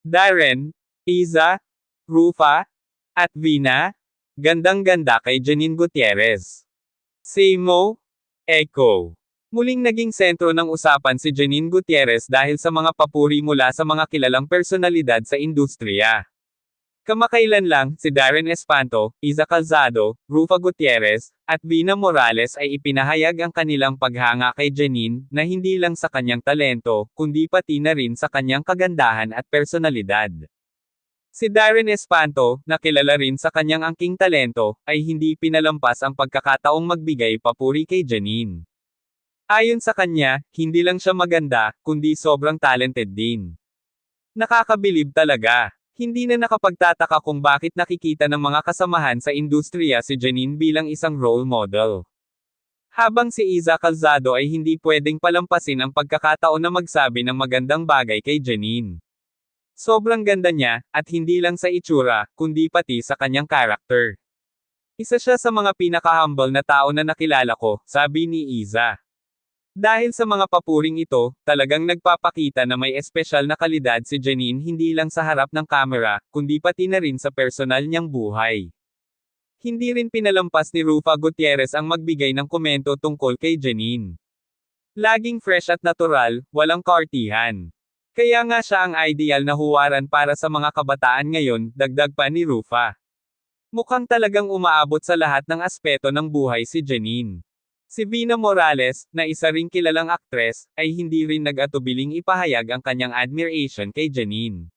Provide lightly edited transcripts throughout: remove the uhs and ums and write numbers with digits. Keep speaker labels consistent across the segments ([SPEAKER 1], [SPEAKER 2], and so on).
[SPEAKER 1] Darren, Iza, Rufa, at Vina. Gandang-ganda kay Janine Gutierrez. Same Echo. Muling naging sentro ng usapan si Janine Gutierrez dahil sa mga papuri mula sa mga kilalang personalidad sa industriya. Kamakailan lang, si Darren Espanto, Iza Calzado, Rufa Gutierrez, at Vina Morales ay ipinahayag ang kanilang paghanga kay Janine, na hindi lang sa kanyang talento, kundi pati na rin sa kanyang kagandahan at personalidad. Si Darren Espanto, na kilala rin sa kanyang angking talento, ay hindi pinalampas ang pagkakataong magbigay papuri kay Janine. Ayon sa kanya, hindi lang siya maganda, kundi sobrang talented din. Nakakabilib talaga. Hindi na nakapagtataka kung bakit nakikita ng mga kasamahan sa industriya si Janine bilang isang role model. Habang si Iza Calzado ay hindi pwedeng palampasin ang pagkakataon na magsabi ng magandang bagay kay Janine. Sobrang ganda niya, at hindi lang sa itsura, kundi pati sa kanyang karakter. Isa siya sa mga pinaka-humble na tao na nakilala ko, sabi ni Iza. Dahil sa mga papuring ito, talagang nagpapakita na may espesyal na kalidad si Janine hindi lang sa harap ng kamera, kundi pati na rin sa personal niyang buhay. Hindi rin pinalampas ni Rufa Gutierrez ang magbigay ng komento tungkol kay Janine. Laging fresh at natural, walang kaartihan. Kaya nga siya ang ideal na huwaran para sa mga kabataan ngayon, dagdag pa ni Rufa. Mukhang talagang umaabot sa lahat ng aspeto ng buhay si Janine. Si Vina Morales, na isa ring kilalang aktres, ay hindi rin nag-atubiling ipahayag ang kanyang admiration kay Janine.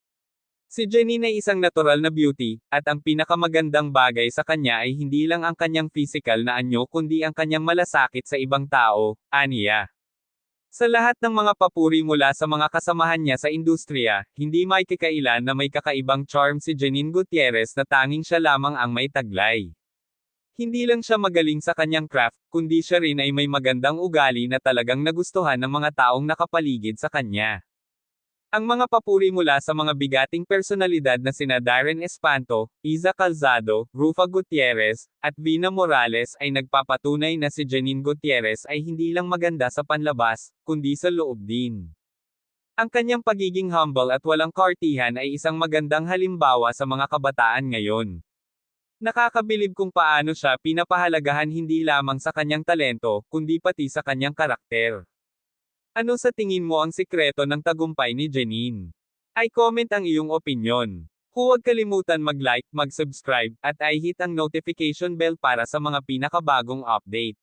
[SPEAKER 1] Si Janine ay isang natural na beauty, at ang pinakamagandang bagay sa kanya ay hindi lang ang kanyang physical na anyo kundi ang kanyang malasakit sa ibang tao, aniya. Sa lahat ng mga papuri mula sa mga kasamahan niya sa industriya, hindi maikikailan na may kakaibang charm si Janine Gutierrez na tanging siya lamang ang may taglay. Hindi lang siya magaling sa kanyang craft, kundi siya rin ay may magandang ugali na talagang nagustuhan ng mga taong nakapaligid sa kanya. Ang mga papuri mula sa mga bigating personalidad na sina Darren Espanto, Iza Calzado, Rufa Gutierrez, at Vina Morales ay nagpapatunay na si Janine Gutierrez ay hindi lang maganda sa panlabas, kundi sa loob din. Ang kanyang pagiging humble at walang kaartihan ay isang magandang halimbawa sa mga kabataan ngayon. Nakakabilib kung paano siya pinapahalagahan hindi lamang sa kanyang talento, kundi pati sa kanyang karakter. Ano sa tingin mo ang sikreto ng tagumpay ni Janine? I-comment ang iyong opinyon. Huwag kalimutan mag-like, mag-subscribe, at i-hit ang notification bell para sa mga pinakabagong update.